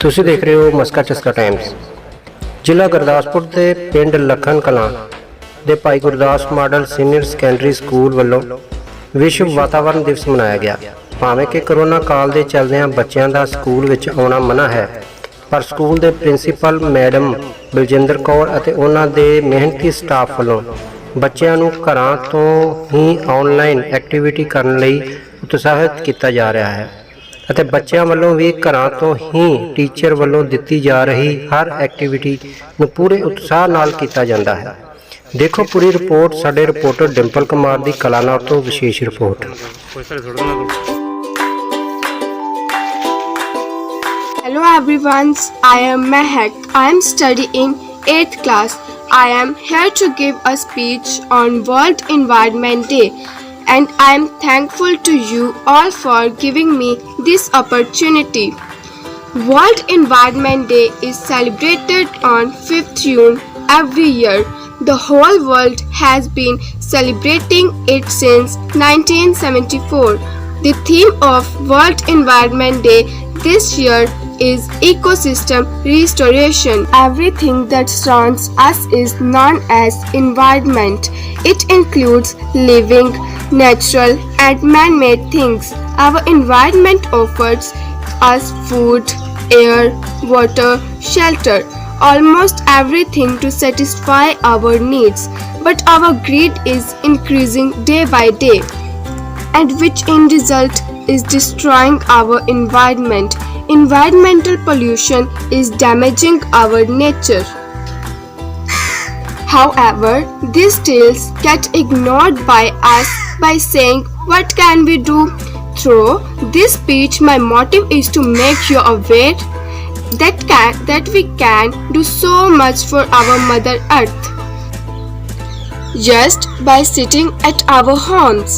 ਤੁਸੀਂ ਦੇਖ ਰਹੇ ਹੋ ਮਸਕਾ ਚਸਕਾ ਟਾਈਮਸ। ਜ਼ਿਲ੍ਹਾ ਗੁਰਦਾਸਪੁਰ ਦੇ ਪਿੰਡ ਲਖਨ ਕਲਾਂ ਦੇ Bhai Gurdas model senior secondary school ਵੱਲੋਂ ਵਿਸ਼ਵ ਵਾਤਾਵਰਣ ਦਿਵਸ ਮਨਾਇਆ ਗਿਆ। ਭਾਵੇਂ ਕਿ ਕਰੋਨਾ ਕਾਲ ਦੇ ਚੱਲਦਿਆਂ ਬੱਚਿਆਂ ਦਾ ਸਕੂਲ ਵਿੱਚ ਆਉਣਾ ਮਨਾ ਹੈ, ਪਰ ਸਕੂਲ ਦੇ ਪ੍ਰਿੰਸੀਪਲ ਮੈਡਮ ਬਲਜਿੰਦਰ ਕੌਰ ਅਤੇ ਉਹਨਾਂ ਦੇ ਮਿਹਨਤੀ ਸਟਾਫ ਵੱਲੋਂ ਬੱਚਿਆਂ ਨੂੰ ਘਰਾਂ ਤੋਂ ਹੀ ਆਨਲਾਈਨ ਐਕਟੀਵਿਟੀ ਕਰਨ ਲਈ ਉਤਸ਼ਾਹਿਤ ਕੀਤਾ ਜਾ ਰਿਹਾ ਹੈ ਅਤੇ ਬੱਚਿਆਂ ਵੱਲੋਂ ਵੀ ਘਰਾਂ ਤੋਂ ਹੀ ਟੀਚਰ ਵੱਲੋਂ ਦਿੱਤੀ ਜਾ ਰਹੀ ਹਰ ਐਕਟੀਵਿਟੀ ਨੂੰ ਪੂਰੇ ਉਤਸ਼ਾਹ ਨਾਲ ਕੀਤਾ ਜਾਂਦਾ ਹੈ। ਦੇਖੋ ਪੂਰੀ ਰਿਪੋਰਟ ਸਾਡੇ ਰਿਪੋਰਟਰ ਡਿੰਪਲ ਕੁਮਾਰ ਦੀ ਕਲਾਨੌਰ ਤੋਂ ਵਿਸ਼ੇਸ਼ ਰਿਪੋर्ट। Hello everyone, I am Mehak. I am studying 8th class. I am here to give a speech on World Environment Day, and I am thankful to you all for giving me this opportunity. World Environment Day is celebrated on 5th June every year. The whole world has been celebrating it since 1974. The theme of World Environment Day this year is ecosystem restoration. Everything that surrounds us is known as environment. It includes living, natural and man-made things. Our environment offers us food, air, water, shelter, almost everything to satisfy our needs. But our greed is increasing day by day, and which in result is destroying our environment. Environmental pollution is damaging our nature. However, these tales get ignored by us by saying, what can we do? Through this speech, my motive is to make you aware that we can do so much for our Mother Earth just by sitting at our homes.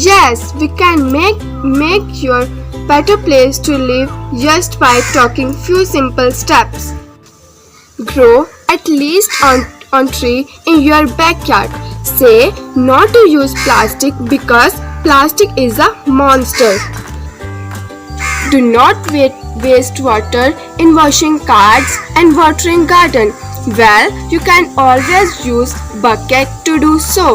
Yes, we can make your better place to live just by taking few simple steps. Grow at least on tree in your backyard. Say no to use plastic because plastic is a monster. Do not waste water in washing cars and watering garden. Well, you can always use bucket to do so.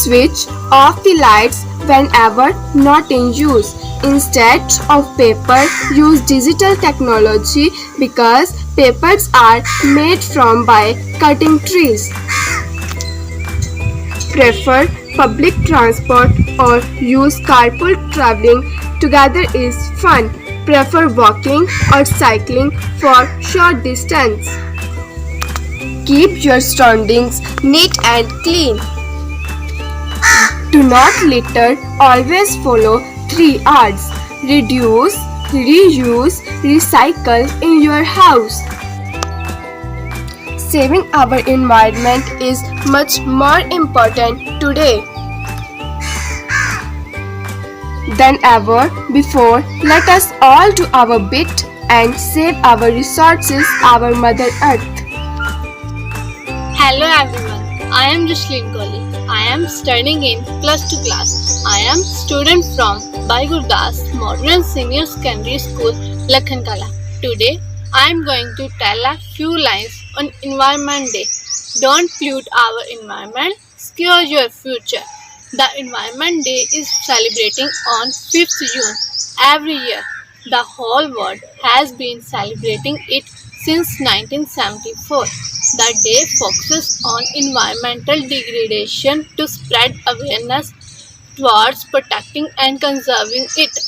Switch off the lights whenever not in use. Instead of paper, use digital technology because papers are made from by cutting trees. Prefer public transport or use carpool. Traveling together is fun. Prefer walking or cycling for short distance. Keep your surroundings neat and clean. Do not litter. Always follow 3 R's: reduce, reuse, recycle in your house. Saving our environment is much more important today than ever before. Let us all do our bit and save our resources, our Mother Earth. Hello everyone, I am Jasleen Kohli. I am studying in +2 class. I am student from Bhai Gurdas Modern Senior Secondary School, Lakhan Kala. Today I am going to tell a few lines on Environment Day. Don't pollute our environment, secure your future. The Environment Day is celebrating on 5th June every year. The whole world has been celebrating it since 1974. The day focuses on environmental degradation to spread awareness towards protecting and conserving it.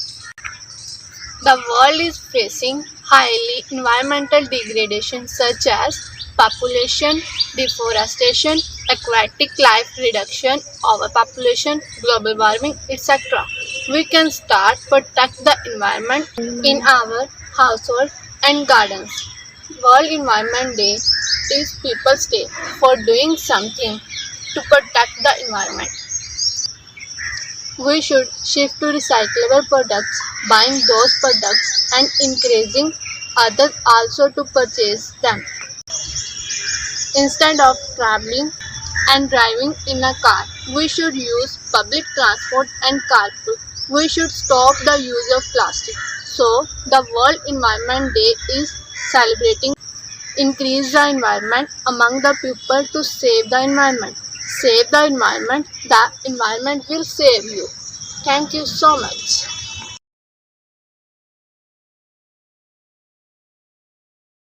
The world is facing highly environmental degradation such as population, deforestation, aquatic life reduction, overpopulation, global warming, etc. We can start protect the environment in our household and gardens. World Environment Day is People's Day for doing something to protect the environment. We should shift to recyclable products, buying those products and encouraging others also to purchase them. Instead of traveling and driving in a car, we should use public transport and carpool. We should stop the use of plastic. So, the World Environment Day is celebrating increase the environment among the people to save the environment. Save the environment will save you. Thank you so much.